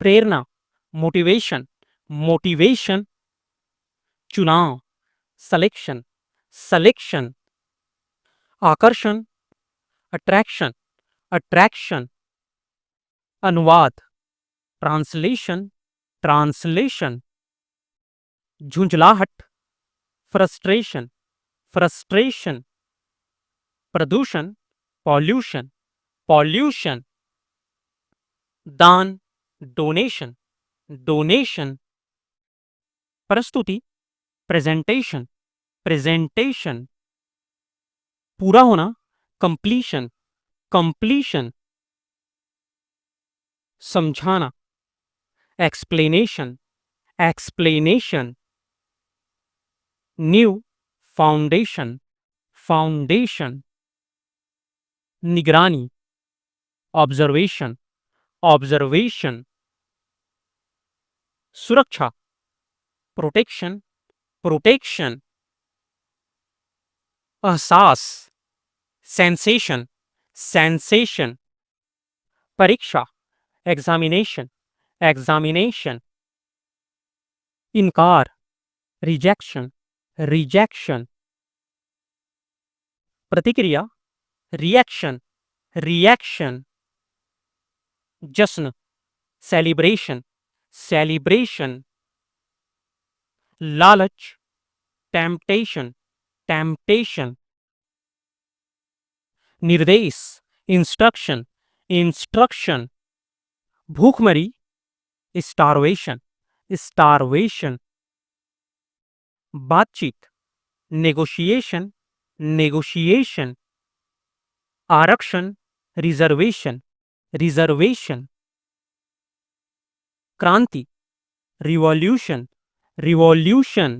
प्रेरणा, motivation, motivation, चुनाव, selection, selection, आकर्षण, attraction, attraction, अनुवाद, ट्रांसलेशन, ट्रांसलेशन, झुंझलाहट, फ्रस्ट्रेशन, फ्रस्ट्रेशन, प्रदूषण, पॉल्यूशन, पॉल्यूशन, दान, डोनेशन, डोनेशन, प्रस्तुति, प्रेजेंटेशन, प्रेजेंटेशन, पूरा होना, कंप्लीशन, कंप्लीशन, समझाना, explanation, explanation, new, foundation, foundation, निगरानी, ऑब्जर्वेशन, ऑब्जर्वेशन, सुरक्षा, प्रोटेक्शन, प्रोटेक्शन, एहसास, सेंसेशन, सेंसेशन, परीक्षा, एग्जामिनेशन, एग्जामिनेशन, इनकार, रिजेक्शन, रिजेक्शन, प्रतिक्रिया, रिएक्शन, रिएक्शन, जश्न, सेलिब्रेशन, सेलिब्रेशन, लालच, टेम्पटेशन, टेम्पटेशन, निर्देश, इंस्ट्रक्शन, इंस्ट्रक्शन, भूखमरी, स्टारवेशन, स्टारवेशन, बातचीत, नेगोशिएशन, नेगोशिएशन, आरक्षण, रिजर्वेशन, रिजर्वेशन, क्रांति, रिवॉल्यूशन, रिवॉल्यूशन,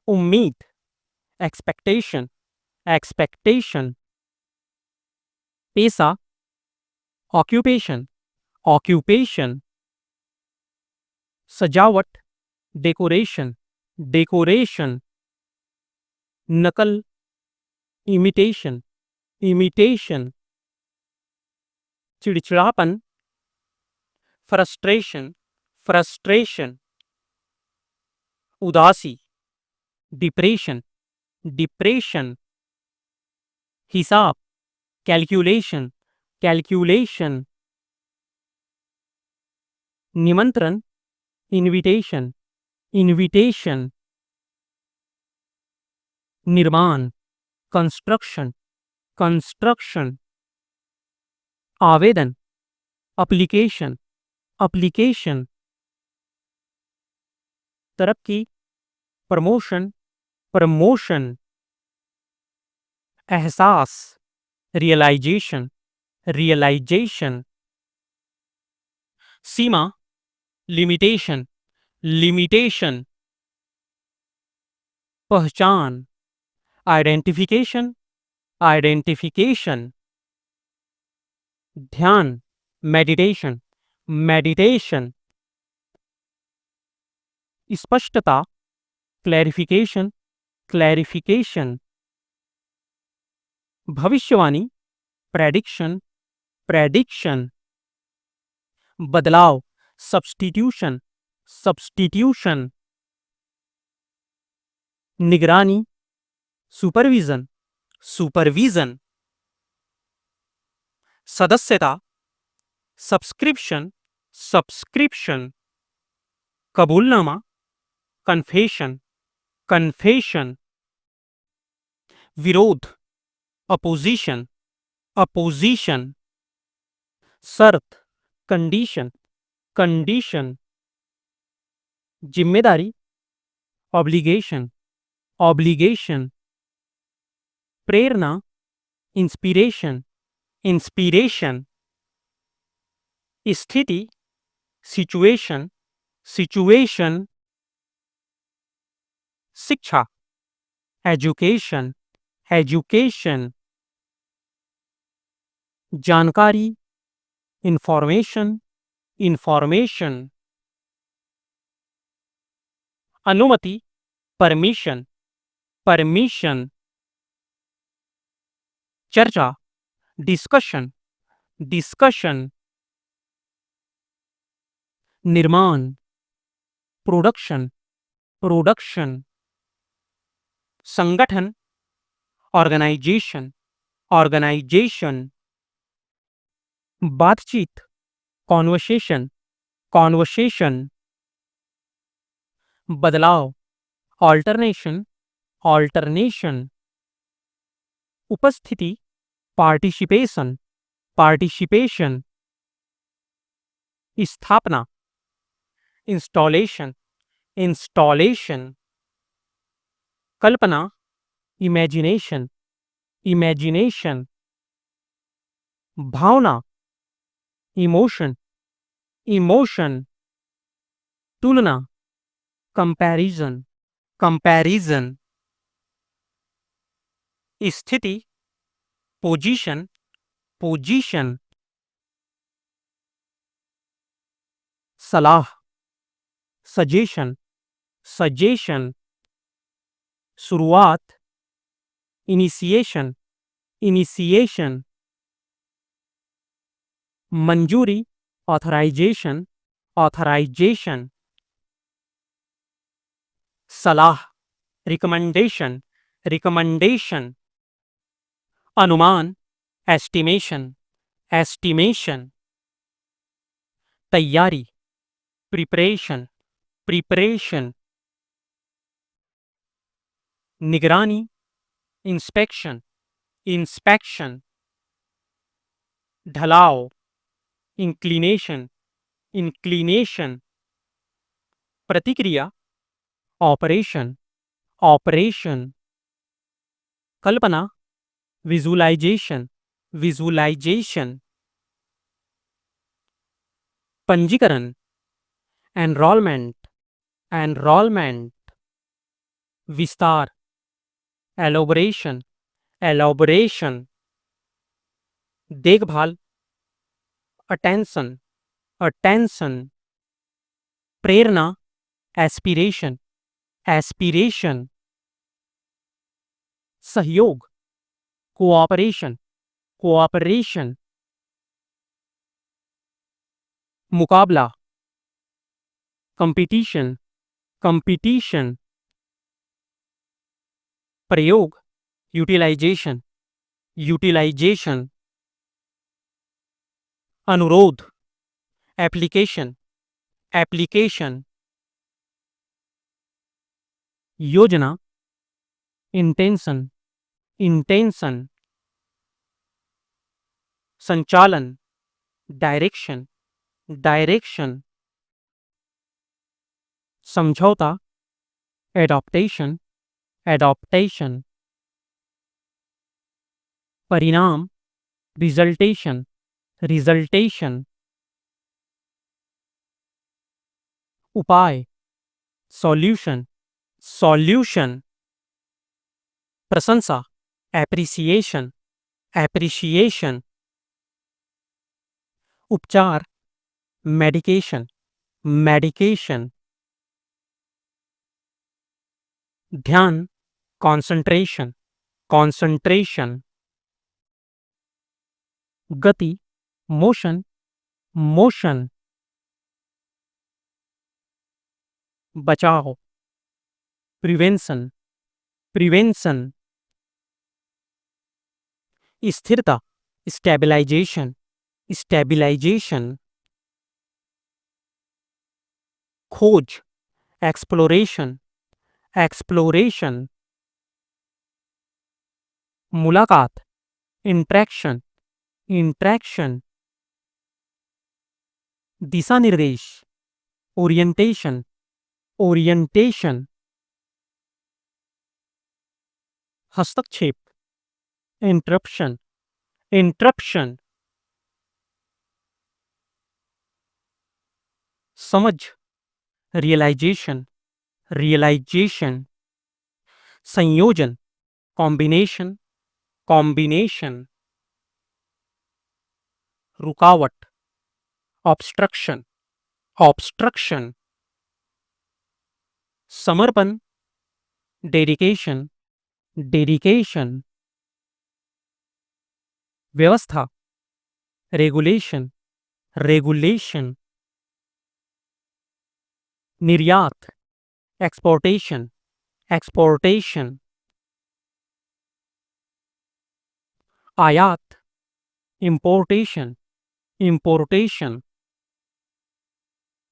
उम्मीद, एक्सपेक्टेशन, एक्सपेक्टेशन, पेशा, ऑक्यूपेशन, ऑक्यूपेशन, सजावट, डेकोरेशन, डेकोरेशन, नकल, इमिटेशन, इमिटेशन, चिड़चिड़ापन, फ्रस्ट्रेशन, फ्रस्ट्रेशन, उदासी, डिप्रेशन, डिप्रेशन, हिसाब, कैलकुलेशन, कैलकुलेशन, निमंत्रण, इनविटेशन, इनविटेशन, निर्माण, कंस्ट्रक्शन, कंस्ट्रक्शन, आवेदन, एप्लीकेशन, एप्लीकेशन, तरक्की, प्रमोशन, प्रमोशन, एहसास, रियलाइजेशन, रियलाइजेशन, सीमा, लिमिटेशन, लिमिटेशन, पहचान, आइडेंटिफिकेशन, आइडेंटिफिकेशन, ध्यान, मेडिटेशन, मेडिटेशन, स्पष्टता, क्लैरिफिकेशन, क्लैरिफिकेशन, भविष्यवाणी, प्रेडिक्शन, प्रेडिक्शन, बदलाव, सब्स्टिट्यूशन, सब्स्टिट्यूशन, निगरानी, सुपरविजन, सुपरविजन, सदस्यता, सब्सक्रिप्शन, सब्सक्रिप्शन, कबूलनामा, कन्फेशन, कन्फेशन, विरोध, अपोजिशन, अपोजिशन, शर्त, कंडीशन, कंडीशन, जिम्मेदारी, ऑब्लिगेशन, ऑब्लिगेशन, प्रेरणा, इंस्पिरेशन, इंस्पिरेशन, स्थिति, सिचुएशन, सिचुएशन, शिक्षा, एजुकेशन, एजुकेशन, जानकारी, इंफॉर्मेशन, इंफॉर्मेशन, अनुमति, परमिशन, परमिशन, चर्चा, डिस्कशन, डिस्कशन, निर्माण, प्रोडक्शन, प्रोडक्शन, संगठन, ऑर्गेनाइजेशन, ऑर्गेनाइजेशन, बातचीत, कॉन्वर्सेशन, कॉन्वर्सेशन, बदलाव, ऑल्टरनेशन, ऑल्टरनेशन, उपस्थिति, पार्टिसिपेशन, पार्टिसिपेशन, स्थापना, इंस्टॉलेशन, इंस्टॉलेशन, कल्पना, इमेजिनेशन, इमेजिनेशन, भावना, इमोशन, इमोशन, तुलना, कंपैरिजन, कंपैरिजन, स्थिति, पोजीशन, पोजीशन, सलाह, सजेशन, सजेशन, शुरुआत, इनिशिएशन, इनिशिएशन, मंजूरी, ऑथराइजेशन, ऑथराइजेशन, सलाह, रिकमेंडेशन, रिकमेंडेशन, अनुमान, एस्टिमेशन, एस्टिमेशन, तैयारी, प्रिपरेशन, प्रिपरेशन, निगरानी, इंस्पेक्शन, इंस्पेक्शन, ढलाव, इंक्लिनेशन, इंक्लिनेशन, प्रतिक्रिया, ऑपरेशन, ऑपरेशन, कल्पना, विजुअलाइजेशन, विजुअलाइजेशन, पंजीकरण, एनरोलमेंट, एनरोलमेंट, विस्तार, एलोबरेशन, एलोबरेशन, देखभाल, अटेंशन, अटेंशन, प्रेरणा, एस्पिरेशन, एस्पिरेशन, सहयोग, कोऑपरेशन, कोऑपरेशन, मुकाबला, कंपटीशन, कंपटीशन, प्रयोग, यूटिलाइजेशन, यूटिलाइजेशन, अनुरोध, एप्लीकेशन, एप्लीकेशन, योजना, इंटेंशन, इंटेंशन, संचालन, डायरेक्शन, डायरेक्शन, समझौता, एडॉप्टेशन, एडॉप्टेशन, परिणाम, रिजल्टेशन, रिजल्टेशन, उपाय, सॉल्यूशन, सॉल्यूशन, प्रशंसा, एप्रिसिएशन, एप्रिसिएशन, उपचार, मेडिकेशन, मेडिकेशन, ध्यान, कंसंट्रेशन, कंसंट्रेशन, गति, मोशन, मोशन, बचाव, प्रिवेंशन, प्रिवेंशन, स्थिरता, स्टेबलाइजेशन, स्टेबलाइजेशन, खोज, एक्सप्लोरेशन, एक्सप्लोरेशन, मुलाकात, इंट्रैक्शन, इंट्रैक्शन, दिशा निर्देश, ओरिएंटेशन, ओरिएंटेशन, हस्तक्षेप, इंटरप्शन, इंटरप्शन, समझ, रियलाइजेशन, रियलाइजेशन, संयोजन, कॉम्बिनेशन, कॉम्बिनेशन, रुकावट, ऑब्स्ट्रक्शन, ऑब्स्ट्रक्शन, समर्पण, डेडिकेशन, डेडिकेशन, व्यवस्था, रेगुलेशन, रेगुलेशन, निर्यात, एक्सपोर्टेशन, एक्सपोर्टेशन, आयात, इंपोर्टेशन, इंपोर्टेशन,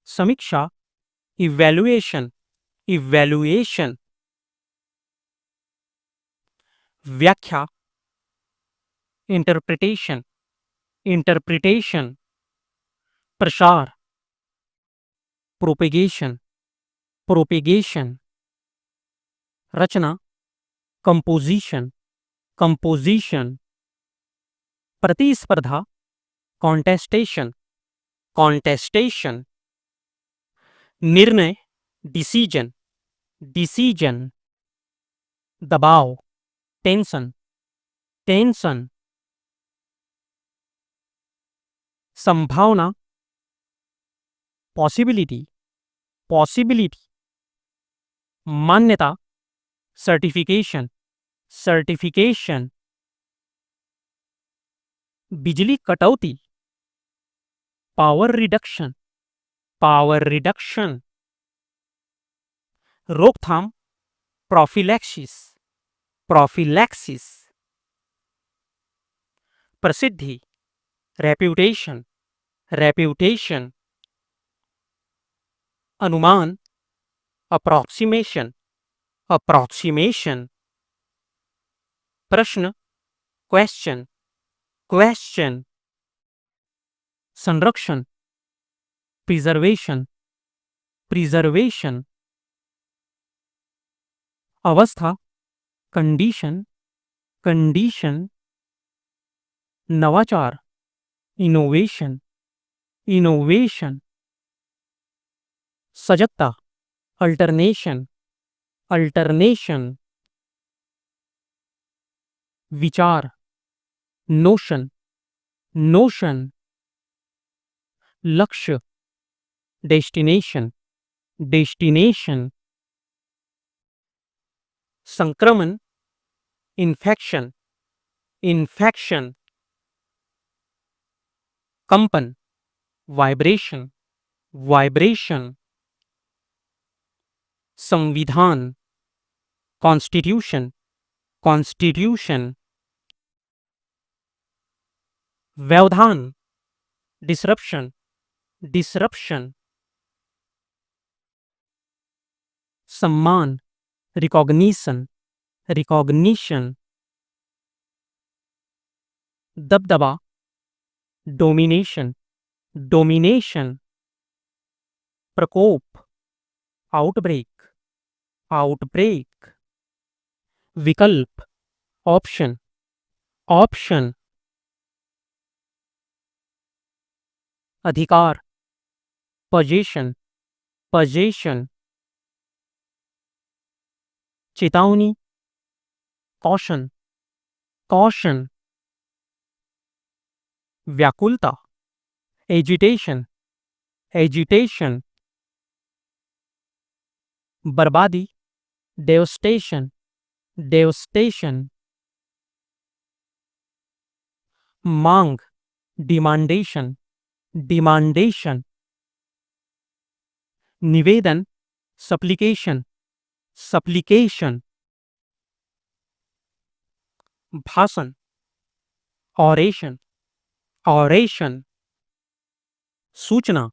समीक्षा, इवैल्यूएशन, इवैल्यूएशन, व्याख्या, इंटरप्रिटेशन, इंटरप्रिटेशन, प्रसार, प्रोपेगेशन, प्रोपेगेशन, रचना, कंपोजिशन, कंपोजिशन, प्रतिस्पर्धा, कॉन्टेस्टेशन, कॉन्टेस्टेशन, निर्णय, डिसीजन, डिसीजन, दबाव, टेंशन, टेंशन, संभावना, पॉसिबिलिटी, पॉसिबिलिटी, मान्यता, सर्टिफिकेशन, सर्टिफिकेशन, बिजली कटौती, पावर रिडक्शन, पावर रिडक्शन, रोकथाम, प्रोफिलैक्सिस, प्रोफिलैक्सिस, प्रसिद्धि, रेप्यूटेशन, रेप्यूटेशन, अनुमान, अप्रॉक्सीमेशन, अप्रॉक्सीमेशन, प्रश्न, क्वेश्चन, क्वेश्चन, संरक्षण, प्रिजर्वेशन, प्रिजर्वेशन, अवस्था, कंडीशन, कंडीशन, नवाचार, इनोवेशन, इनोवेशन, सजगता, अल्टरनेशन, अल्टरनेशन, विचार, नोशन, नोशन, लक्ष्य, डेस्टिनेशन, डेस्टिनेशन, संक्रमण, इन्फेक्शन, इन्फेक्शन, कंपन, वाइब्रेशन, वाइब्रेशन, संविधान, कॉन्स्टिट्यूशन, कॉन्स्टिट्यूशन, व्यवधान, डिसरप्शन, डिसरप्शन, सम्मान, रिकॉग्निशन, रिकॉग्निशन, दबदबा, डोमिनेशन, डोमिनेशन, प्रकोप, आउटब्रेक, आउटब्रेक, विकल्प, ऑप्शन, ऑप्शन, अधिकार, पोजीशन, पोजीशन, चेतावनी, कॉशन, कॉशन, व्याकुलता, एजिटेशन, एजिटेशन, बर्बादी, डेवस्टेशन, डेवस्टेशन, मांग, डिमांडेशन, डिमांडेशन, निवेदन, सप्लिकेशन, सप्लिकेशन, भाषण, ऑरेशन, ऑरेशन, सूचना,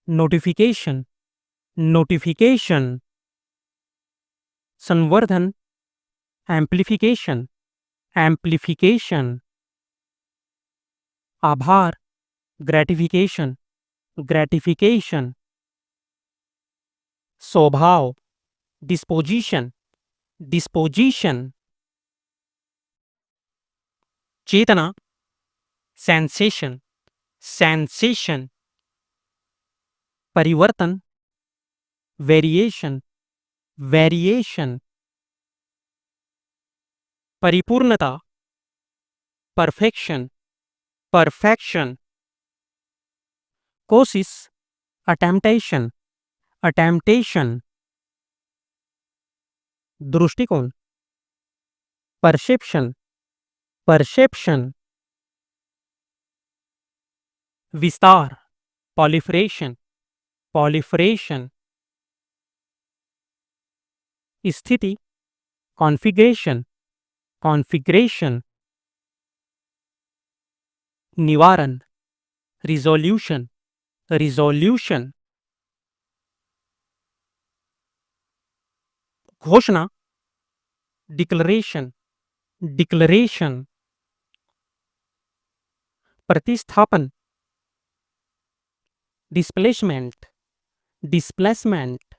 नोटिफिकेशन, नोटिफिकेशन, संवर्धन, एम्प्लीफिकेशन, एम्प्लीफिकेशन, आभार, ग्रेटिफिकेशन, ग्रेटिफिकेशन, स्वभाव, डिस्पोजिशन, डिस्पोजिशन, चेतना, सेंसेशन, सेंसेशन, परिवर्तन, वेरिएशन, वेरिएशन, परिपूर्णता, परफेक्शन, परफेक्शन, कोशिश, अटेम्प्टेशन, अटेम्प्टेशन, दृष्टिकोण, परसेप्शन, परसेप्शन, विस्तार, पॉलिफरेशन, पॉलिफरेशन, स्थिति, कॉन्फ़िगरेशन, कॉन्फ़िगरेशन, निवारण, रिज़ॉल्यूशन, रिज़ॉल्यूशन, घोषणा, डिक्लेरेशन, डिक्लेरेशन, प्रतिस्थापन, डिस्प्लेसमेंट, डिस्प्लेसमेंट,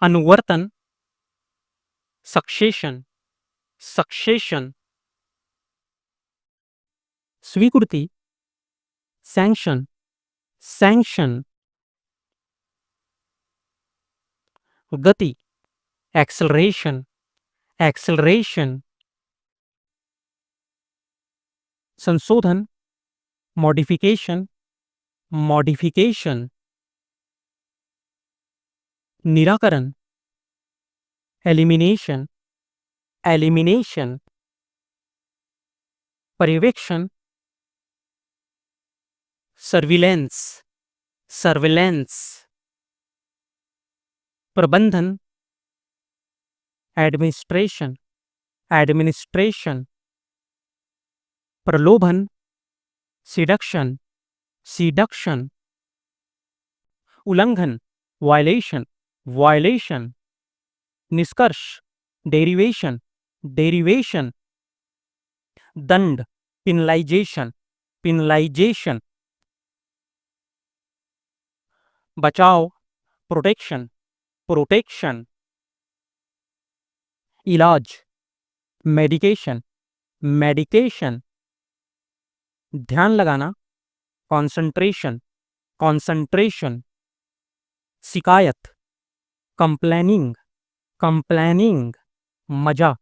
अनुवर्तन, सक्सेशन, सक्सेशन, स्वीकृति, सैंक्शन, सैंक्शन, गति, एक्सेलरेशन, एक्सेलरेशन, संशोधन, मॉडिफिकेशन, मॉडिफिकेशन, निराकरण, एलिमिनेशन, एलिमिनेशन, पर्यवेक्षण, सर्विलेंस, सर्विलेंस, प्रबंधन, एडमिनिस्ट्रेशन, एडमिनिस्ट्रेशन, प्रलोभन, सिडक्शन, सिडक्शन, उल्लंघन, वायलेशन, वायलेशन, निष्कर्ष, डेरिवेशन, डेरिवेशन, दंड, पिनलाइजेशन, पिनलाइजेशन, बचाव, प्रोटेक्शन, प्रोटेक्शन, इलाज, मेडिकेशन, मेडिकेशन, ध्यान लगाना, कंसंट्रेशन, कंसंट्रेशन, शिकायत, कंप्लेनिंग, कंप्लेनिंग, मजा,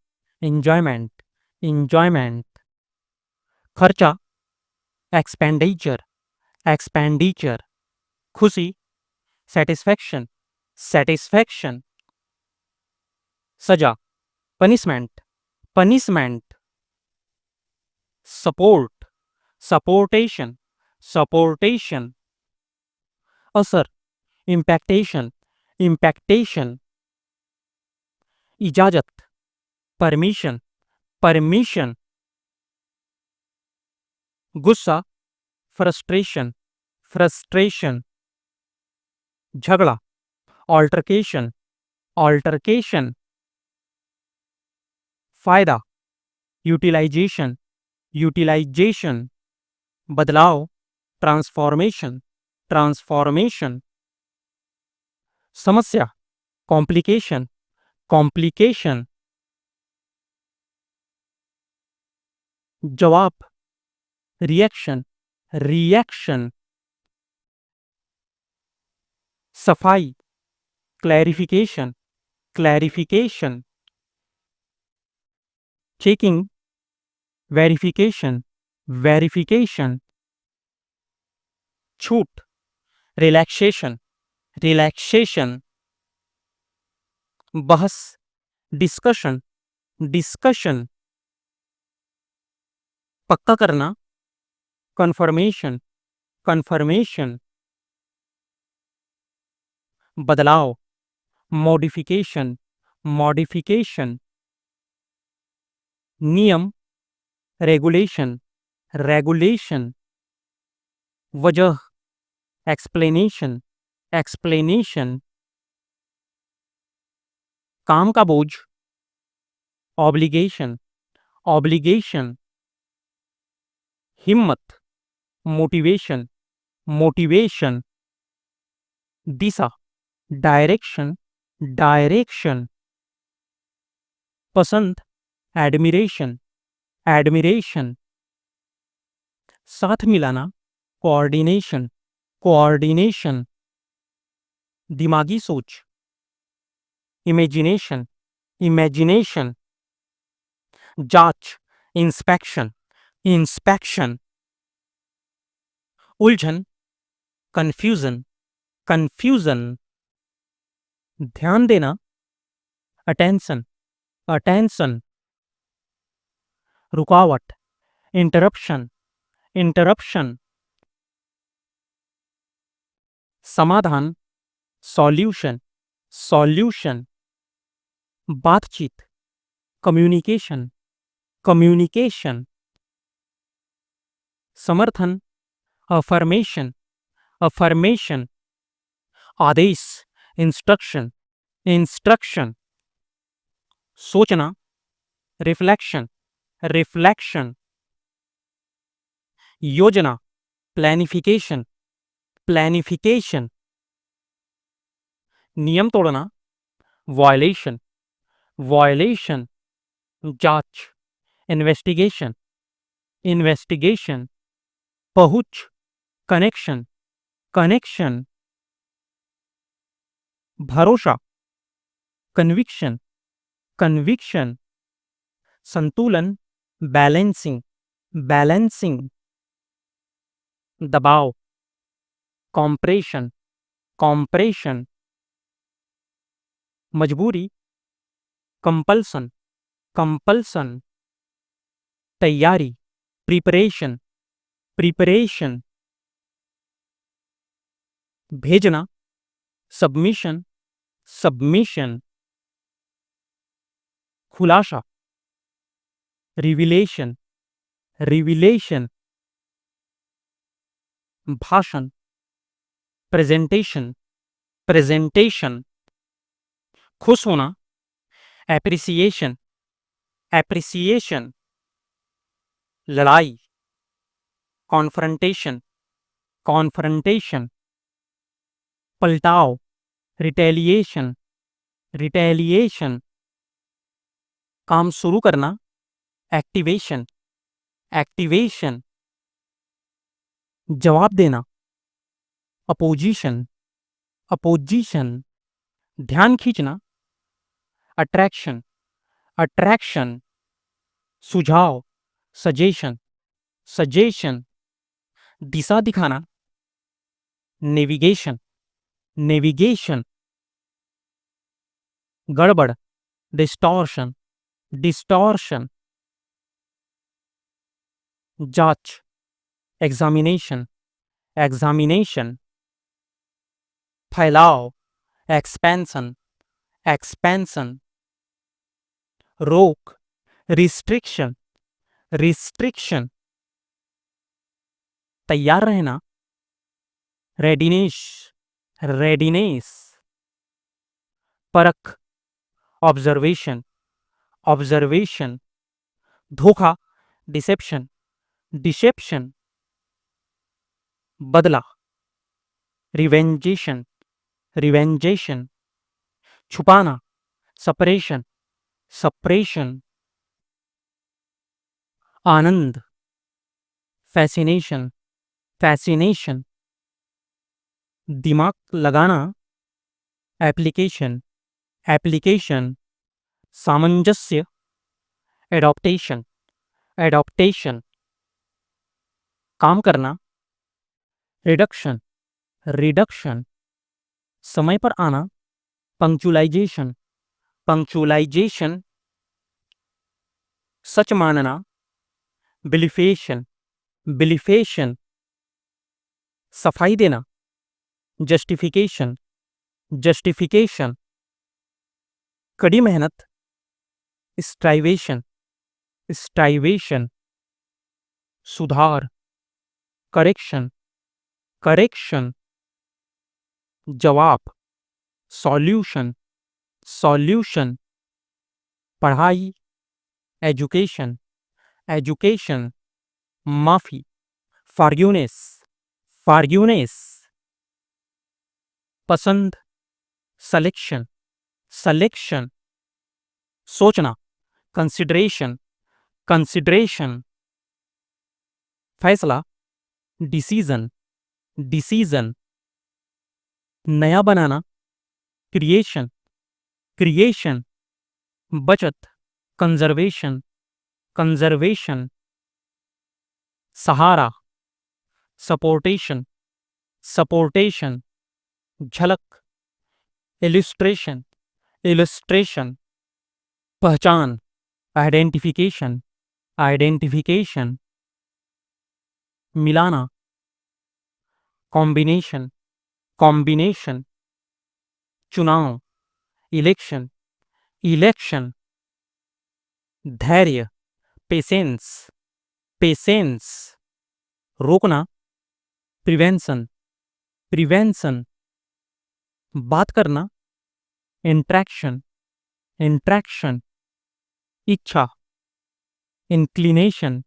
एंजॉयमेंट, एंजॉयमेंट, खर्चा, एक्सपेंडिचर, एक्सपेंडिचर, खुशी, सेटिस्फैक्शन, सेटिस्फैक्शन, सजा, पनिशमेंट, पनिशमेंट, सपोर्ट, सपोर्टेशन, सपोर्टेशन, असर, इम्पैक्टेशन, इम्पैक्टेशन, इजाजत, परमिशन, परमिशन, गुस्सा, फ्रस्ट्रेशन, फ्रस्ट्रेशन, झगड़ा, ऑल्टरकेशन, ऑल्टरकेशन, फायदा, यूटिलाइजेशन, यूटिलाइजेशन, बदलाव, ट्रांसफॉर्मेशन, ट्रांसफॉर्मेशन, समस्या, कॉम्प्लिकेशन, कॉम्प्लिकेशन, जवाब, रिएक्शन, रिएक्शन, सफाई, clarification, clarification, checking, verification, verification, छूट, रिलैक्सेशन, रिलैक्सेशन, बहस, डिस्कशन, डिस्कशन, पक्का करना, कन्फर्मेशन, कन्फर्मेशन, बदलाव, मॉडिफिकेशन, मॉडिफिकेशन, नियम, रेगुलेशन, रेगुलेशन, वजह, एक्सप्लेनेशन, एक्सप्लेनेशन, काम का बोझ, ऑब्लिगेशन, ऑब्लिगेशन, हिम्मत, मोटिवेशन, मोटिवेशन, दिशा, डायरेक्शन, डायरेक्शन, पसंद, एडमिरेशन, एडमिरेशन, साथ मिलाना, कोऑर्डिनेशन, कोऑर्डिनेशन, दिमागी सोच, इमेजिनेशन, इमेजिनेशन, जांच, इंस्पेक्शन, इंस्पेक्शन, उलझन, कंफ्यूजन, कंफ्यूजन, ध्यान देना, अटेंशन, अटेंशन, रुकावट, इंटरप्शन, इंटरप्शन, समाधान, सॉल्यूशन, सॉल्यूशन, बातचीत, कम्युनिकेशन, कम्युनिकेशन, समर्थन, अफर्मेशन, अफर्मेशन, आदेश, इंस्ट्रक्शन, इंस्ट्रक्शन, सोचना, रिफ्लेक्शन, रिफ्लेक्शन, योजना, प्लानिफिकेशन, प्लानिफिकेशन, नियम तोड़ना, वायलेशन, वायलेशन, जांच, इन्वेस्टिगेशन, इन्वेस्टिगेशन, पहुंच, कनेक्शन, कनेक्शन, भरोसा, कन्विक्शन, कन्विक्शन, संतुलन, बैलेंसिंग, बैलेंसिंग, दबाव, कॉम्प्रेशन, कॉम्प्रेशन, मजबूरी, कंपल्सन, कंपल्सन, तैयारी, प्रिपरेशन, प्रिपरेशन, भेजना, सबमिशन, सबमिशन, खुलासा, रिविलेशन, रिविलेशन, भाषण, प्रेजेंटेशन, प्रेजेंटेशन, खुश होना, एप्रिसिएशन, एप्रिसिएशन, लड़ाई, कॉन्फ्रंटेशन, कॉन्फ्रंटेशन, पलटाव, रिटेलिएशन, रिटेलिएशन, काम शुरू करना, एक्टिवेशन, एक्टिवेशन, जवाब देना, अपोजिशन, अपोजिशन, ध्यान खींचना, अट्रैक्शन, अट्रैक्शन, सुझाव, सजेशन, सजेशन, दिशा दिखाना, नेविगेशन, नेविगेशन, गड़बड़, डिस्टॉर्शन, डिस्टॉर्शन, जांच, एग्जामिनेशन, एग्जामिनेशन, फैलाव, एक्सपेंशन, एक्सपेंशन, रोक, रिस्ट्रिक्शन, रिस्ट्रिक्शन, तैयार रहना, रेडिनेस, रेडिनेस, परख, ऑब्जर्वेशन, ऑब्जर्वेशन, धोखा, डिसेप्शन, डिसेप्शन, बदला, रिवेंजेशन, रिवेंजेशन, छुपाना, सपरेशन, सप्रेशन, आनंद, फैसिनेशन, फैसिनेशन, दिमाग लगाना, एप्लीकेशन, एप्लीकेशन, सामंजस्य, एडॉप्टेशन, एडॉप्टेशन, काम करना, रिडक्शन, रिडक्शन, समय पर आना, पंक्चुलाइजेशन, पंक्चुलाइजेशन, सच मानना, बिलिफेशन, बिलिफेशन, सफाई देना, जस्टिफिकेशन, जस्टिफिकेशन, कड़ी मेहनत, स्ट्राइवेशन, स्ट्राइवेशन, सुधार, करेक्शन, करेक्शन, जवाब, सॉल्यूशन, सॉल्यूशन, पढ़ाई, एजुकेशन, एजुकेशन, माफी, फॉरगिवनेस, फॉरगिवनेस, पसंद, सलेक्शन, सलेक्शन, सोचना, कंसिडरेशन, कंसिडरेशन, फैसला, डिसीजन, डिसीजन, नया बनाना, क्रिएशन, क्रिएशन, बचत, कंजर्वेशन, कंजर्वेशन, सहारा, सपोर्टेशन, सपोर्टेशन, झलक, इलिस्ट्रेशन, इलिस्ट्रेशन, पहचान, आइडेंटिफिकेशन, आइडेंटिफिकेशन, मिलाना, कॉम्बिनेशन, कॉम्बिनेशन, चुनाव, इलेक्शन, इलेक्शन। धैर्य, पेशेंस, पेशेंस। रोकना, प्रिवेंशन, प्रिवेंशन। बात करना, इंट्रैक्शन, इंट्रैक्शन। इच्छा, इंक्लिनेशन,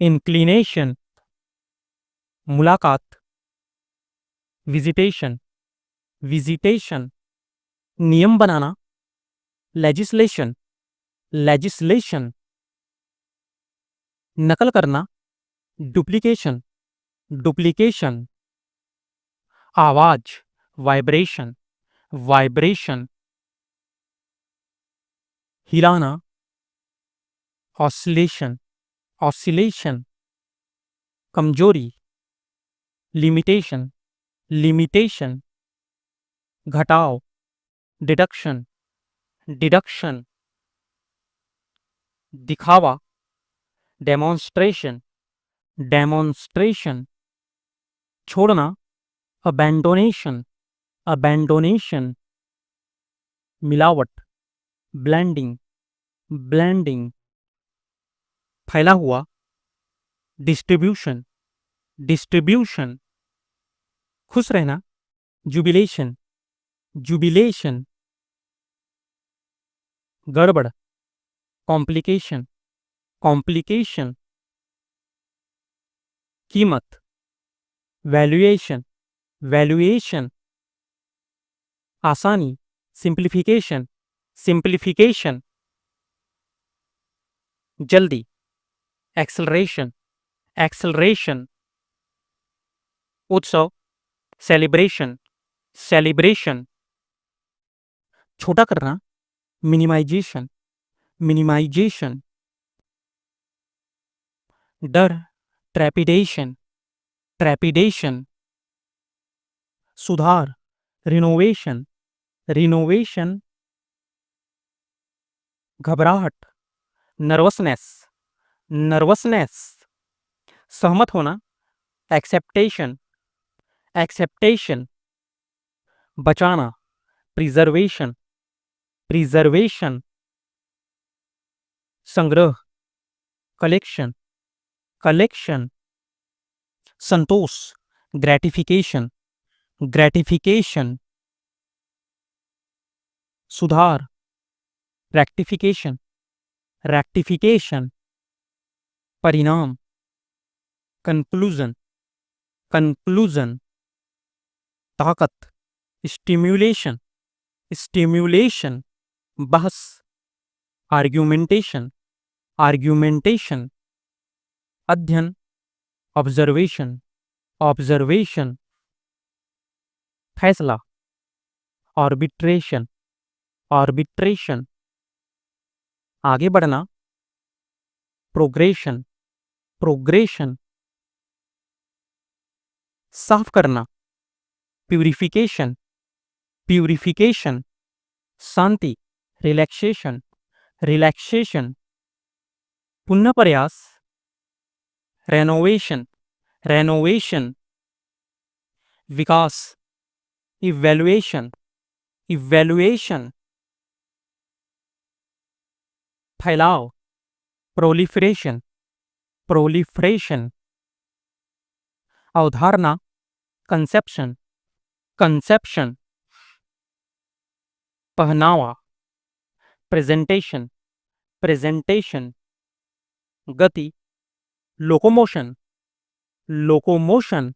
इंक्लिनेशन। मुलाकात, विजिटेशन, विजिटेशन। नियम बनाना, लेजिस्लेशन, लेजिस्लेशन। नकल करना, डुप्लीकेशन, डुप्लीकेशन। आवाज, वाइब्रेशन, वाइब्रेशन। हिलाना, ऑसिलेशन, ऑसिलेशन। कमजोरी, लिमिटेशन, लिमिटेशन। घटाव, डिडक्शन, डिडक्शन। दिखावा, डेमोन्स्ट्रेशन, डेमोन्स्ट्रेशन। छोड़ना, अबैंडोनेशन, अबैंडोनेशन। मिलावट, ब्लेंडिंग, ब्लेंडिंग। फैला हुआ, डिस्ट्रीब्यूशन, डिस्ट्रीब्यूशन। खुश रहना, जुबिलेशन, जुबिलेशन। गड़बड़, कॉम्प्लिकेशन, कॉम्प्लिकेशन। कीमत, वैल्यूएशन, वैल्यूएशन। आसानी, सिंप्लीफिकेशन, सिंप्लीफिकेशन। जल्दी, एक्सेलरेशन, एक्सेलरेशन। उत्सव, सेलिब्रेशन, सेलिब्रेशन। छोटा करना, मिनिमाइजेशन, मिनिमाइजेशन। डर, ट्रेपिडेशन, ट्रेपिडेशन। सुधार, रिनोवेशन, रिनोवेशन। घबराहट, नर्वसनेस, नर्वसनेस। सहमत होना, एक्सेप्टेशन, एक्सेप्टेशन। बचाना, प्रिजर्वेशन, प्रिजर्वेशन। संग्रह, कलेक्शन, कलेक्शन। संतोष, ग्रेटिफिकेशन, ग्रेटिफिकेशन। सुधार, रेक्टिफिकेशन, रेक्टिफिकेशन। परिणाम, कंक्लूजन, कंक्लूजन। ताकत, स्टिम्युलेशन, स्टिम्युलेशन। बहस, आर्ग्यूमेंटेशन, आर्ग्यूमेंटेशन। अध्ययन, ऑब्जर्वेशन, ऑब्जर्वेशन। फैसला, आर्बिट्रेशन, आर्बिट्रेशन। आगे बढ़ना, प्रोग्रेशन, प्रोग्रेशन। साफ करना, प्यूरिफिकेशन, प्यूरिफिकेशन। शांति, रिलैक्सेशन, रिलैक्सेशन। पुनः प्रयास, रेनोवेशन, रेनोवेशन। विकास, इवैल्यूएशन, इवैल्यूएशन। फैलाव, प्रोलिफरेशन, प्रोलिफरेशन। अवधारणा, कंसेप्शन, कंसेप्शन। पहनावा, प्रेजेंटेशन, प्रेजेंटेशन। गति, लोकोमोशन, लोकोमोशन।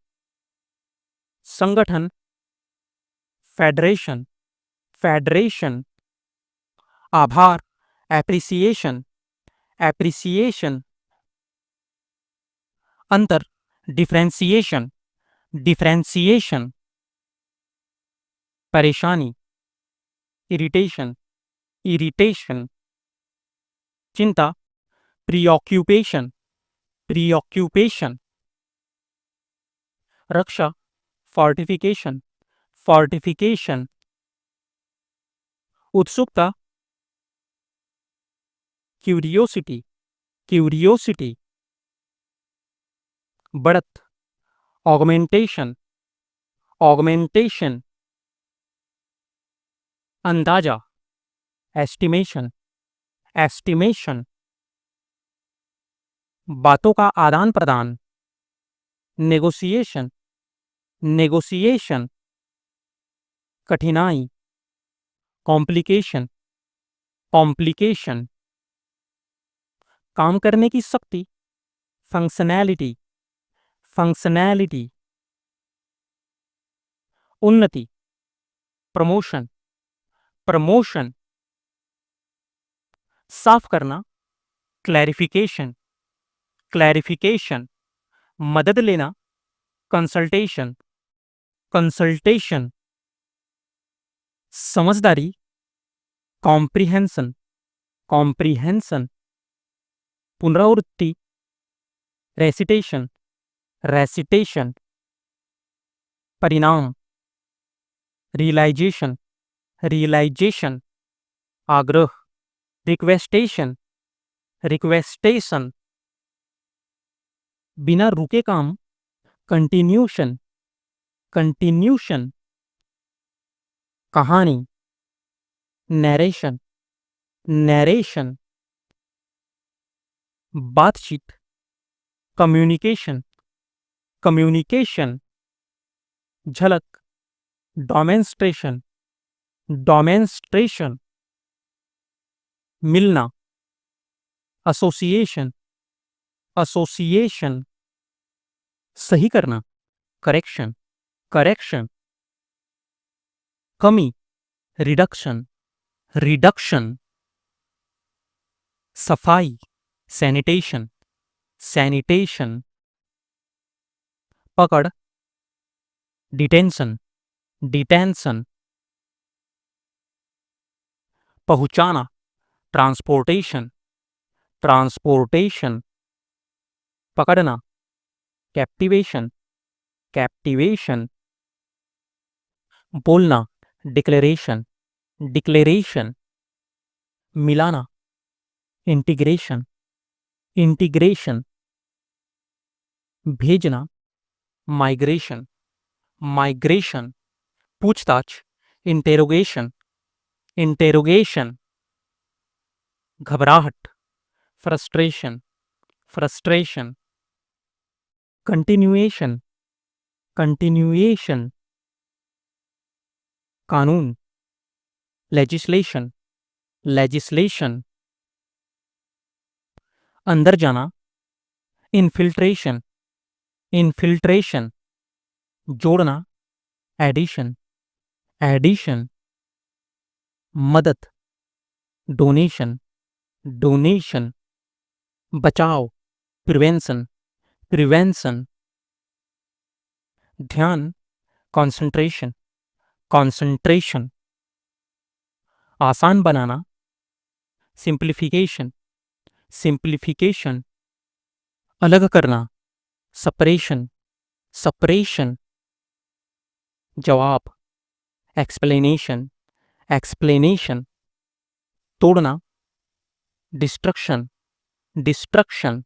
संगठन, फेडरेशन, फेडरेशन। आभार, एप्रिसिएशन, एप्रिसिएशन। अंतर, डिफरेंशिएशन, डिफरेंशिएशन। परेशानी, इरिटेशन, इरिटेशन। चिंता, प्रीऑक्यूपेशन, प्रीऑक्यूपेशन। रक्षा, फोर्टिफिकेशन, फोर्टिफिकेशन। उत्सुकता, क्यूरियोसिटी, क्यूरियोसिटी। बढ़त, ऑगमेंटेशन, ऑगमेंटेशन। अंदाजा, एस्टिमेशन, एस्टिमेशन, बातों का आदान प्रदान, नेगोशिएशन, नेगोशिएशन, कठिनाई, कॉम्प्लिकेशन, कॉम्प्लिकेशन, काम करने की शक्ति, फंक्शनैलिटी, फंक्शनैलिटी, उन्नति, प्रमोशन, प्रमोशन, साफ करना, क्लैरिफिकेशन, क्लैरिफिकेशन, मदद लेना, कंसल्टेशन, कंसल्टेशन, समझदारी, कॉम्प्रिहेंशन, कॉम्प्रिहेंशन, पुनरावृत्ति, रेसिटेशन, रेसिटेशन, परिणाम, रियलाइजेशन, रियलाइजेशन, आग्रह, रिक्वेस्टेशन, रिक्वेस्टेशन, बिना रुके काम, कंटिन्यूशन, कंटिन्यूशन, कहानी, नरेशन, नरेशन, बातचीत, कम्युनिकेशन, कम्युनिकेशन, झलक, डोमेंस्ट्रेशन, डोमेंस्ट्रेशन, मिलना, एसोसिएशन, एसोसिएशन, सही करना, करेक्शन, करेक्शन, कमी, रिडक्शन, रिडक्शन, सफाई, सैनिटेशन, सैनिटेशन, पकड़, डिटेंशन, डिटेंशन, पहुंचाना, ट्रांसपोर्टेशन, ट्रांसपोर्टेशन, पकड़ना, कैप्टिवेशन, कैप्टिवेशन, बोलना, डिक्लेरेशन, डिक्लेरेशन, मिलाना, इंटीग्रेशन, इंटीग्रेशन, भेजना, माइग्रेशन, माइग्रेशन, पूछताछ, इंटेरोगेशन, इंटेरोगेशन, घबराहट, फ्रस्ट्रेशन, फ्रस्ट्रेशन, कंटिन्यूएशन, कंटिन्यूएशन, कानून, लेजिस्लेशन, लेजिस्लेशन, अंदर जाना, इन्फिल्ट्रेशन, इन्फिल्ट्रेशन, जोड़ना, एडिशन, एडिशन, मदद, डोनेशन, डोनेशन, बचाव, प्रिवेंशन, प्रिवेंशन, ध्यान, कंसंट्रेशन, कंसंट्रेशन, आसान बनाना, सिंप्लीफिकेशन, सिंप्लीफिकेशन, अलग करना, सेपरेशन, सेपरेशन, जवाब, एक्सप्लेनेशन, एक्सप्लेनेशन, तोड़ना, डिस्ट्रक्शन, डिस्ट्रक्शन,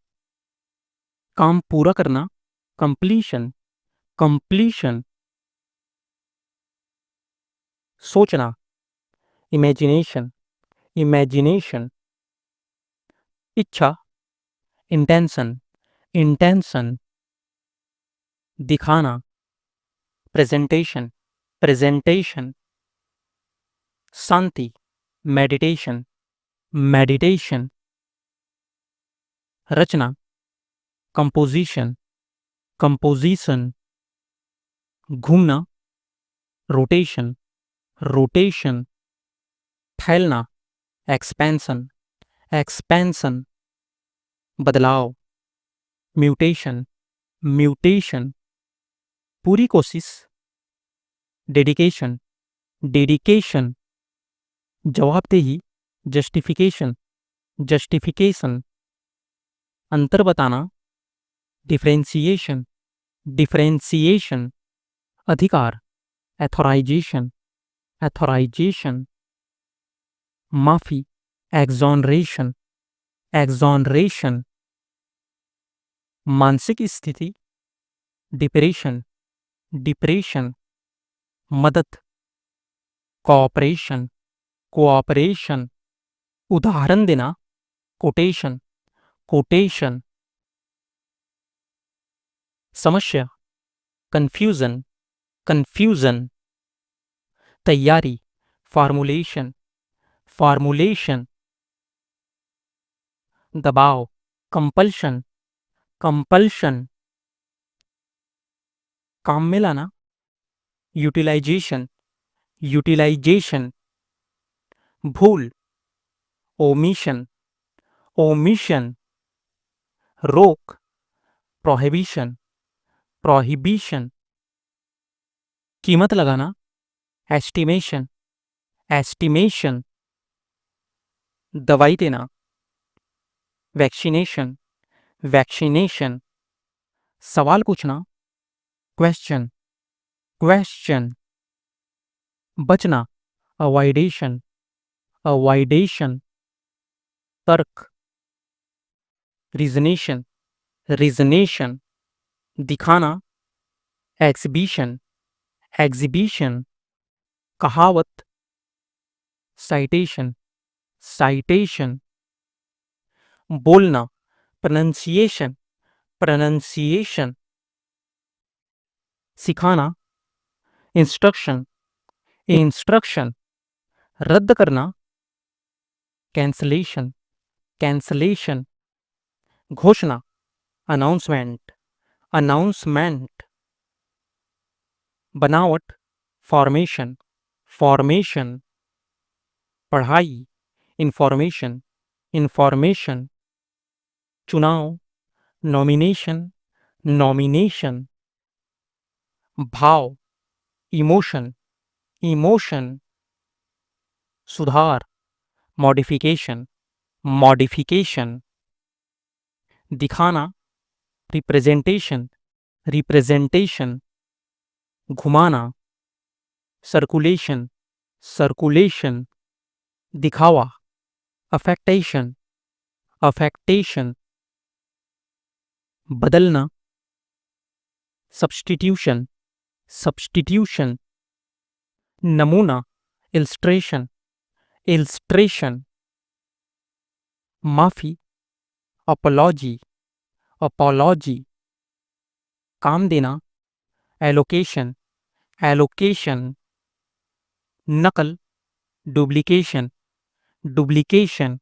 काम पूरा करना, कंप्लीशन, कंप्लीशन, सोचना, इमेजिनेशन, इमेजिनेशन, इच्छा, इंटेंशन, इंटेंशन, दिखाना, प्रेजेंटेशन, प्रेजेंटेशन, शांति, मेडिटेशन, मेडिटेशन, रचना, कंपोजिशन, कंपोजिशन, घूमना, रोटेशन, रोटेशन, फैलना, एक्सपेंशन, एक्सपेंशन, बदलाव, म्यूटेशन, म्यूटेशन, पूरी कोशिश, डेडिकेशन, डेडिकेशन, जवाबदेही, जस्टिफिकेशन, जस्टिफिकेशन, अंतर बताना, डिफरेंशिएशन, डिफरेंशिएशन, अधिकार, एथोराइजेशन, एथोराइजेशन, माफी, एक्सोनरेशन, एक्सोनरेशन, मानसिक स्थिति, डिप्रेशन, डिप्रेशन, मदद, कोऑपरेशन, कोऑपरेशन, उदाहरण देना, कोटेशन, कोटेशन। समस्या, कंफ्यूजन, कंफ्यूजन। तैयारी, फॉर्मुलेशन, फॉर्मुलेशन। दबाव, कंपल्शन, कंपल्शन। काम में लाना, यूटिलाइजेशन, यूटिलाइजेशन। भूल, ओमिशन, ओमिशन। रोक, प्रोहिबिशन, प्रोहिबिशन। कीमत लगाना, एस्टिमेशन, एस्टिमेशन। दवाई देना, वैक्सीनेशन, वैक्सीनेशन। सवाल पूछना, क्वेश्चन, क्वेश्चन। बचना, अवॉइडेशन, अवॉइडेशन। तर्क, रीजनेशन, रीजनेशन। दिखाना, एग्जीबिशन, एग्जीबिशन। कहावत, साइटेशन, साइटेशन। बोलना, प्रोनंसिएशन, प्रोनंसिएशन। सिखाना, इंस्ट्रक्शन, इंस्ट्रक्शन। रद्द करना, कैंसलेशन, कैंसलेशन। घोषणा, अनाउंसमेंट, अनाउंसमेंट। बनावट, फॉर्मेशन, फॉर्मेशन। पढ़ाई, इंफॉर्मेशन, इंफॉर्मेशन। चुनाव, नॉमिनेशन, नॉमिनेशन। भाव, इमोशन, इमोशन। सुधार, मॉडिफिकेशन, मॉडिफिकेशन। दिखाना, रिप्रेजेंटेशन, रिप्रेजेंटेशन। घुमाना, सर्कुलेशन, सर्कुलेशन। दिखावा, अफेक्टेशन, अफेक्टेशन। बदलना, सब्स्टिट्यूशन, सब्स्टिट्यूशन। नमूना, इल्स्ट्रेशन, इल्स्ट्रेशन। माफी, अपॉलॉजी, अपॉलॉजी। काम देना, एलोकेशन, एलोकेशन। नकल, डुप्लीकेशन, डुप्लीकेशन।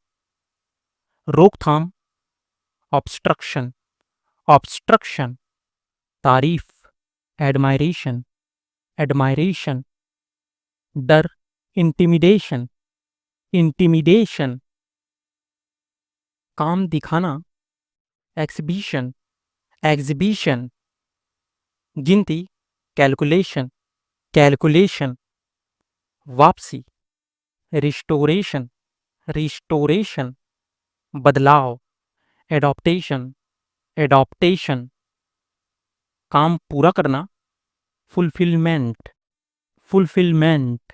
रोकथाम, ऑब्स्ट्रक्शन, ऑब्स्ट्रक्शन। तारीफ, एडमायरेशन, एडमायरेशन। डर, इंटिमिडेशन, इंटिमिडेशन। काम दिखाना, एक्सिबिशन, एग्जीबिशन। गिनती, कैलकुलेशन, कैलकुलेशन। वापसी, रिस्टोरेशन, रिस्टोरेशन। बदलाव, एडॉप्टेशन, एडॉप्टेशन। काम पूरा करना, फुलफिलमेंट, फुलफिलमेंट।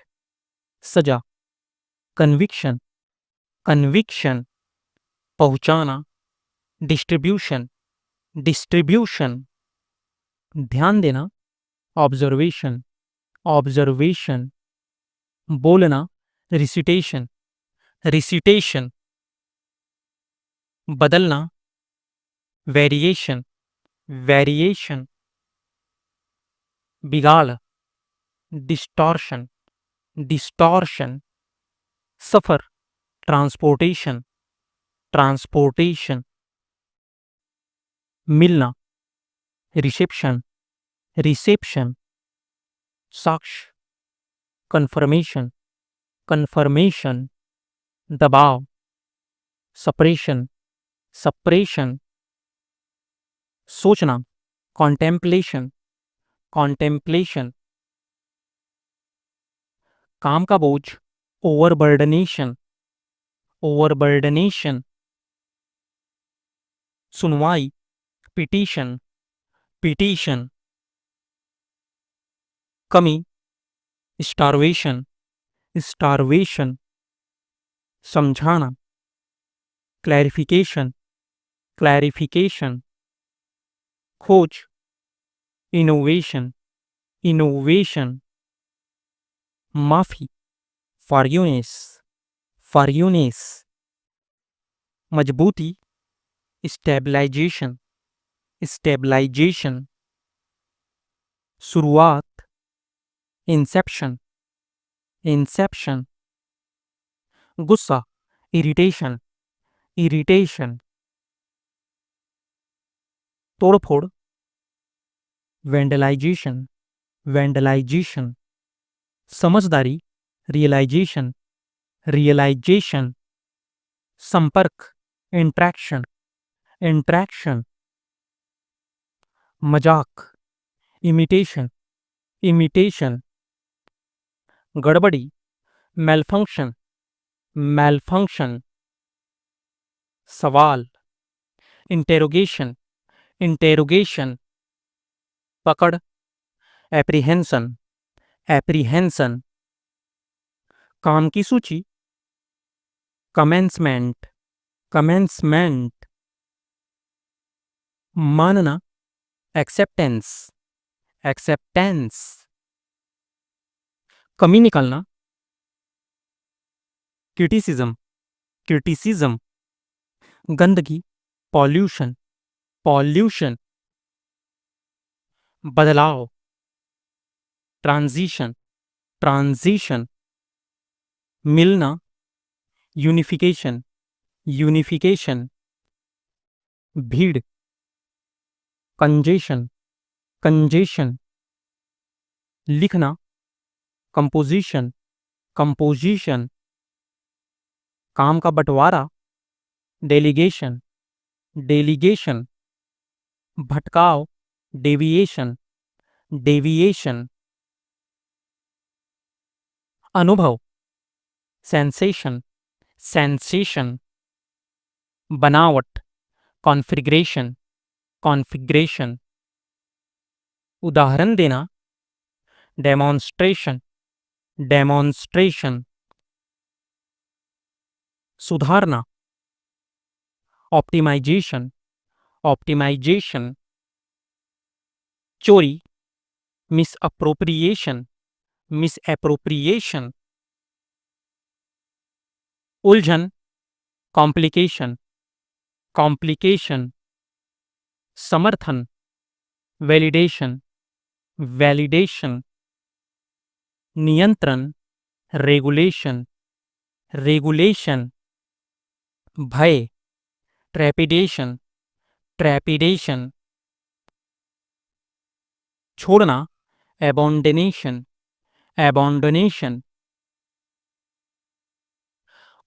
सजा, कन्विक्शन, कन्विक्शन। पहुंचाना, डिस्ट्रीब्यूशन, डिस्ट्रीब्यूशन। ध्यान देना, ऑब्जर्वेशन, ऑब्जर्वेशन। बोलना, रिसिटेशन, रिसिटेशन। बदलना, वेरिएशन, वेरिएशन। बिगाड़, डिस्टॉर्शन, डिस्टॉर्शन। सफर, ट्रांसपोर्टेशन, ट्रांसपोर्टेशन। मिलना, रिसेप्शन, रिसेप्शन। साक्ष्य, कन्फर्मेशन, कन्फर्मेशन। दबाव, सप्रेशन, सप्रेशन। सोचना, कॉन्टेम्पलेशन, कॉन्टेम्पलेशन। काम का बोझ, ओवरबर्डनेशन, ओवरबर्डनेशन। सुनवाई, पिटीशन, पिटीशन। कमी, स्टारवेशन, स्टारवेशन। समझाना, क्लैरिफिकेशन, क्लैरिफिकेशन। खोज, इनोवेशन, इनोवेशन। माफी, फॉरगिवनेस, फर्यूनेस, मजबूती, स्टेबलाइजेशन, स्टेबलाइजेशन, शुरुआत, इंसेप्शन, इंसेप्शन, गुस्सा, इरिटेशन, इरिटेशन, तोड़फोड़, वेंडलाइजेशन, वेंडलाइजेशन, समझदारी, रियलाइजेशन, रियलाइजेशन, संपर्क, इंट्रैक्शन, इंट्रैक्शन, मजाक, इमिटेशन, इमिटेशन, गड़बड़ी, मेलफंक्शन, मेलफंक्शन, सवाल, इंटेरोगेशन, इंटेरोगेशन, पकड़, एप्रीहेंशन, एप्रीहेंशन, काम की सूची, कमेंसमेंट, कमेंसमेंट, मानना, एक्सेप्टेंस, एक्सेप्टेंस, कमी निकालना, क्रिटिसिज्म, क्रिटिसिज्म, गंदगी, पॉल्यूशन, पॉल्यूशन, बदलाव, ट्रांजिशन, ट्रांजिशन, मिलना, यूनिफिकेशन, यूनिफिकेशन, भीड़, कंजेशन, कंजेशन, लिखना, कंपोजिशन, कंपोजिशन, काम का बंटवारा, डेलीगेशन, डेलीगेशन, भटकाव, डेविएशन, डेविएशन, अनुभव, सेंसेशन, सेंसेशन, बनावट, कॉन्फ़िगरेशन, कॉन्फ़िगरेशन, उदाहरण देना, डेमोन्स्ट्रेशन, डेमोन्स्ट्रेशन, सुधारना, ऑप्टिमाइजेशन, ऑप्टिमाइजेशन, चोरी, मिसअप्रोप्रिएशन, मिसअप्रोप्रिएशन, उलझन, कॉम्प्लिकेशन, कॉम्प्लिकेशन, समर्थन, वैलिडेशन, वैलिडेशन, नियंत्रण, रेगुलेशन, रेगुलेशन, भय, ट्रेपिडेशन, ट्रेपिडेशन, छोड़ना, एबॉन्डनेशन, एबॉन्डनेशन,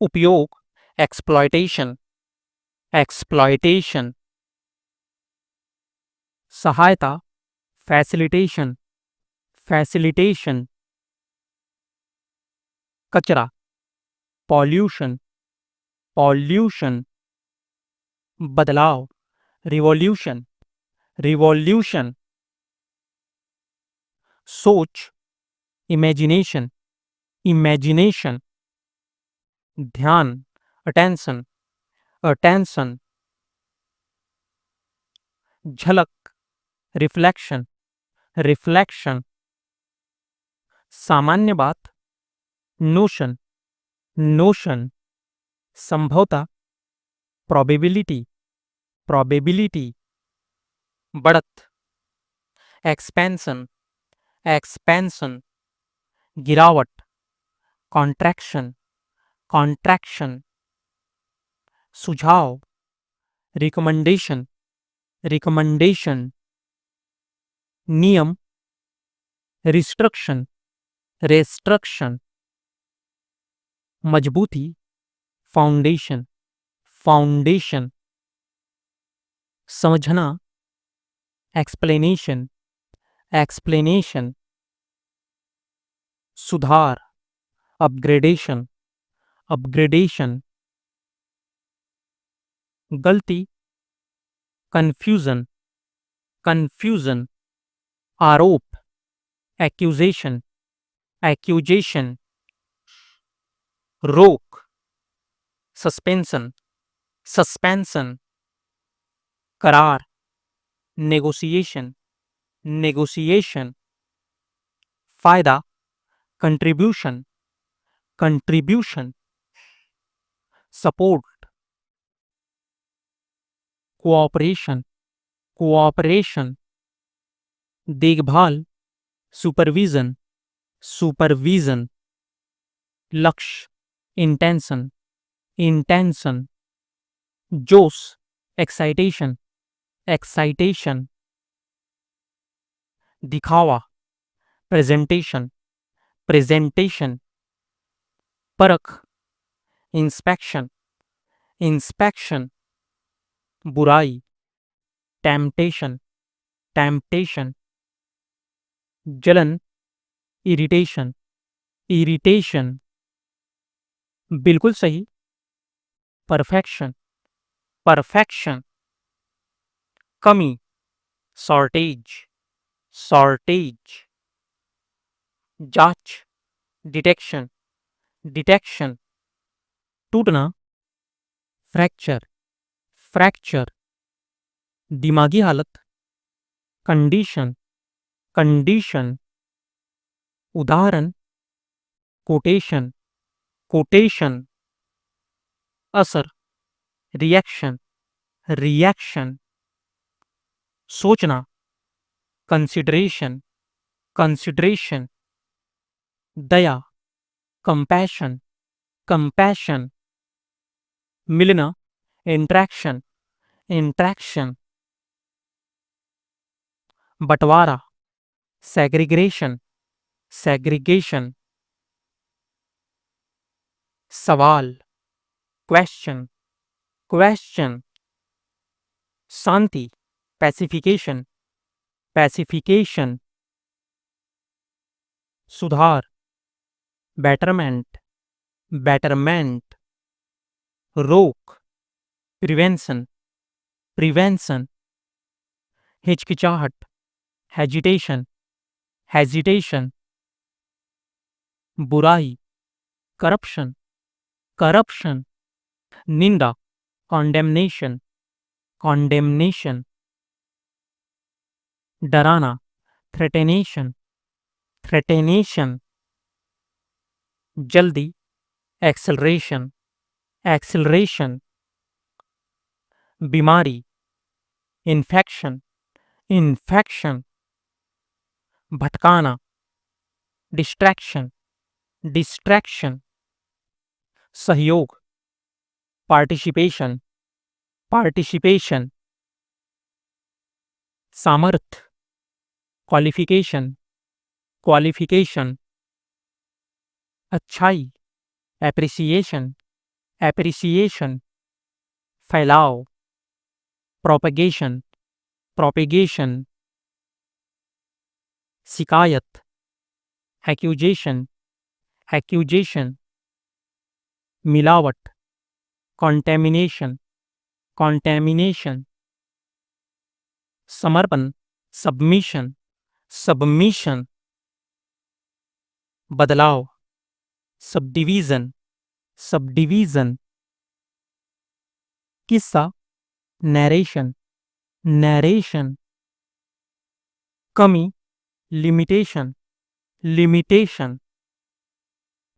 उपयोग, एक्सप्लॉयटेशन, एक्सप्लॉयटेशन, सहायता, फैसिलिटेशन, फैसिलिटेशन, कचरा, पॉल्यूशन, पॉल्यूशन, बदलाव, रिवॉल्यूशन, रिवॉल्यूशन, सोच, इमेजिनेशन, इमेजिनेशन, ध्यान, अटेंशन, अटेंशन, झलक, रिफ्लेक्शन, रिफ्लेक्शन, सामान्य बात, नोशन, नोशन, संभवता, प्रोबेबिलिटी, प्रोबेबिलिटी, बढ़त, एक्सपेंशन, एक्सपेंशन, गिरावट, कॉन्ट्रैक्शन, कॉन्ट्रैक्शन, सुझाव, रिकमेंडेशन, रिकमेंडेशन, नियम, रिस्ट्रिक्शन, रेस्ट्रिक्शन, मजबूती, फाउंडेशन, फाउंडेशन, समझना, एक्सप्लेनेशन, एक्सप्लेनेशन, सुधार, अपग्रेडेशन, अपग्रेडेशन, गलती, कंफ्यूजन, कंफ्यूजन, आरोप, एक्यूजेशन, एक्यूजेशन, रोक, सस्पेंशन, सस्पेंशन, करार, नेगोशिएशन, नेगोशिएशन, फायदा, contribution, contribution, support, cooperation, cooperation, देखभाल, सुपरविजन, सुपरविजन, लक्ष्य, इंटेंशन, इंटेंशन, जोश, एक्साइटेशन, एक्साइटेशन, दिखावा, प्रेजेंटेशन, प्रेजेंटेशन, परख, इंस्पेक्शन, इंस्पेक्शन, बुराई, टेम्पटेशन, टेम्पटेशन, जलन, इरिटेशन, इरिटेशन, बिल्कुल सही, परफेक्शन, परफेक्शन, कमी, शॉर्टेज, शॉर्टेज, जांच, डिटेक्शन, डिटेक्शन, टूटना, फ्रैक्चर, फ्रैक्चर, दिमागी हालत, कंडीशन, कंडीशन, उदाहरण, कोटेशन, कोटेशन, असर, रिएक्शन, रिएक्शन, सोचना, कंसिडरेशन, कंसिडरेशन, दया, कंपैशन, कंपैशन, मिलना, इंट्रैक्शन, इंट्रैक्शन, बंटवारा, सेग्रीगेशन, सेग्रीगेशन, सवाल, क्वेश्चन, क्वेश्चन, शांति, पैसिफिकेशन, पैसिफिकेशन, सुधार, बेटरमेंट, बेटरमेंट, रोक, प्रिवेंशन, प्रिवेंशन, हिचकिचाहट, हेजिटेशन, हेजिटेशन, बुराई, करप्शन, करप्शन, निंदा, कॉन्डेमनेशन, कॉन्डेमनेशन, डराना, थ्रेटेनेशन, थ्रेटेनेशन, जल्दी, एक्सेलरेशन, एक्सेलरेशन, बीमारी, इन्फेक्शन, इन्फेक्शन, भटकाना, डिस्ट्रैक्शन, डिस्ट्रैक्शन, सहयोग, पार्टिसिपेशन, पार्टिसिपेशन, सामर्थ्य, क्वालिफिकेशन, क्वालिफिकेशन, अच्छाई, एप्रिसिएशन, एप्रिसिएशन, फैलाव, प्रोपेगेशन, प्रोपेगेशन, शिकायत, एक्यूजेशन, एक्यूजेशन, मिलावट, कॉन्टेमिनेशन, कॉन्टेमिनेशन, समर्पण, सबमिशन, सबमिशन, बदलाव, सबडिवीजन, सबडिवीजन, किस्सा, नैरेशन, नैरेशन, कमी, लिमिटेशन, लिमिटेशन,